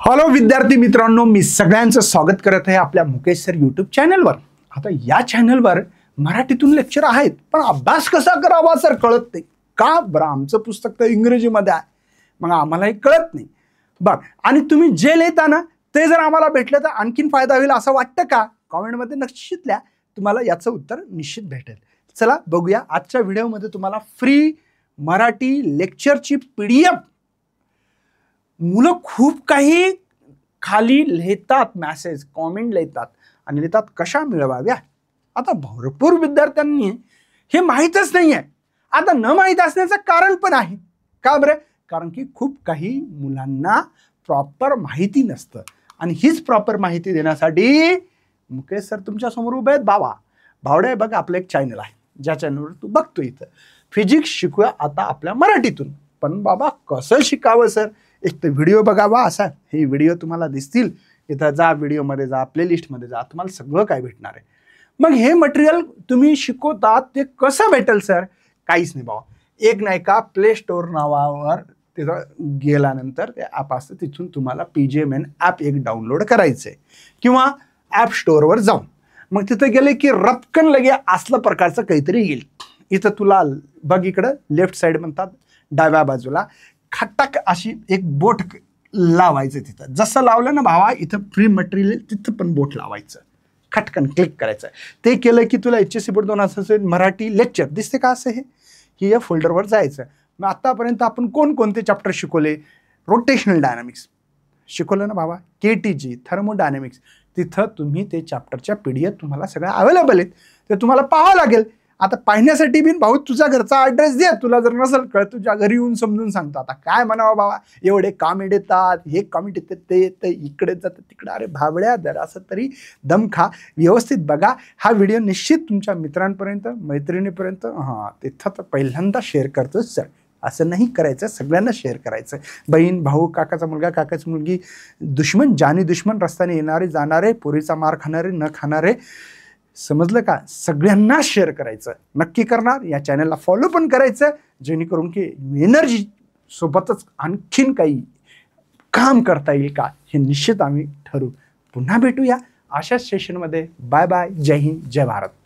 Hello विद्यार्थी मित्रांनो, मी सगळ्यांचं स्वागत करत आहे आपल्या मुकेश सर यूट्यूब चॅनलवर। आता या चॅनलवर मराठीतून लेक्चर आहेत, पण अभ्यास कसा करावा सर कळत नाही का? बरं, आमचं पुस्तक तर इंग्रजीमध्ये आहे, मग आम्हालाही कळत नाही बघ। आणि तुम्ही जे लिहिता ना ते जर आम्हाला भेटलं तर आणखीन फायदा होईल असं वाटतं का? कमेंटमध्ये नक्कीच लिहा, तुम्हाला याचं उत्तर निश्चित भेटेल। चला बघूया, आजच्या व्हिडिओमध्ये तुम्हाला फ्री मराठी लेक्चरची PDF मुलं खूप काही खाली लिहितात, मेसेज कमेंट लिहितात आणि लिहितात कशा मिळवाव्या। आता भरपूर विद्यार्थ्यांनी हे माहीतच नाही आहे। आता न माहीत असण्याचं कारण पण आहे का बरं? कारण की खूप काही मुलांना प्रॉपर माहिती नसतं आणि हीच प्रॉपर माहिती देण्यासाठी मुकेश सर तुमच्या समोर उभे आहेत। भावड्या बघ, आपलं एक चॅनल आहे ज्या चॅनलवर तू बघतो इथं फिजिक्स शिकूया आता आपल्या मराठीतून। पण बाबा कसं शिकावं सर? एक तर व्हिडिओ बघावा असा, हे व्हिडिओ तुम्हाला दिसतील इथं, जा व्हिडिओमध्ये जा, प्लेलिस्टमध्ये जा, तुम्हाला सगळं काय भेटणार आहे। मग हे मटेरियल तुम्ही शिकवतात ते कसं भेटेल सर? काहीच नाही बाबा, एक नाही का प्ले स्टोअर नावावर तिथं गेल्यानंतर ते ॲप असतं, तिथून तुम्हाला PGMN ॲप एक डाउनलोड करायचं आहे किंवा ॲप स्टोअरवर जाऊन मग तिथं गेले की रपकन लगे असलं प्रकारचं काहीतरी येईल। इथं तुला बघ, इकडं लेफ्ट साईड म्हणतात डाव्या बाजूला खटक अशी एक बोट लावायचं। तिथं जसं लावलं ना भावा, इथं फ्री मटेरियल तिथं पण बोट लावायचं, खटकन क्लिक करायचं। ते केलं की तुला HSC बोर्ड 2000 मराठी लेक्चर दिसते का असं, हे की या फोल्डरवर जायचं। मग आतापर्यंत आपण कोणकोणते चॅप्टर शिकवले? रोटेशनल डायनामिक्स शिकवलं ना भावा, KTG थर्मोडायनामिक्स, तिथं तुम्ही ते चॅप्टरच्या PDF तुम्हाला सगळ्या अवेलेबल आहेत, ते तुम्हाला पाहावं लागेल। आता पाहण्यासाठी बिन भाऊ तुझा घरचा ॲड्रेस दे, तुला जर नसेल कळत तुझ्या घरी येऊन समजून सांगतो। आता काय म्हणावं बाबा, एवढे कमेंट येतात, हे कमेंट येतं, ते येतं, इकडे जातं तिकडं। अरे भावड्या, जरासं तरी दम खा, व्यवस्थित बघा हा व्हिडिओ, निश्चित तुमच्या मित्रांपर्यंत मैत्रिणीपर्यंत तिथं तर पहिल्यांदा शेअर करतो सर, असं नाही करायचं, सगळ्यांना शेअर करायचं। बहीण भाऊ, काकाचा मुलगा काकाची मुलगी, दुश्मन जानी दुश्मन, रस्त्याने येणारे जाणारे, पोरीचा मार खाणारे न खाणारे, समजलं का? सगळ्यांना शेअर करायचं, नक्की करणार। या चॅनलला फॉलो पण करायचं, जेणेकरून की एनर्जी सोबतच आणखीन काही काम करता येईल का हे निश्चित आम्ही ठरवू। पुन्हा भेटूया अशाच सेशनमध्ये। बाय बाय, जय हिंद, जय भारत।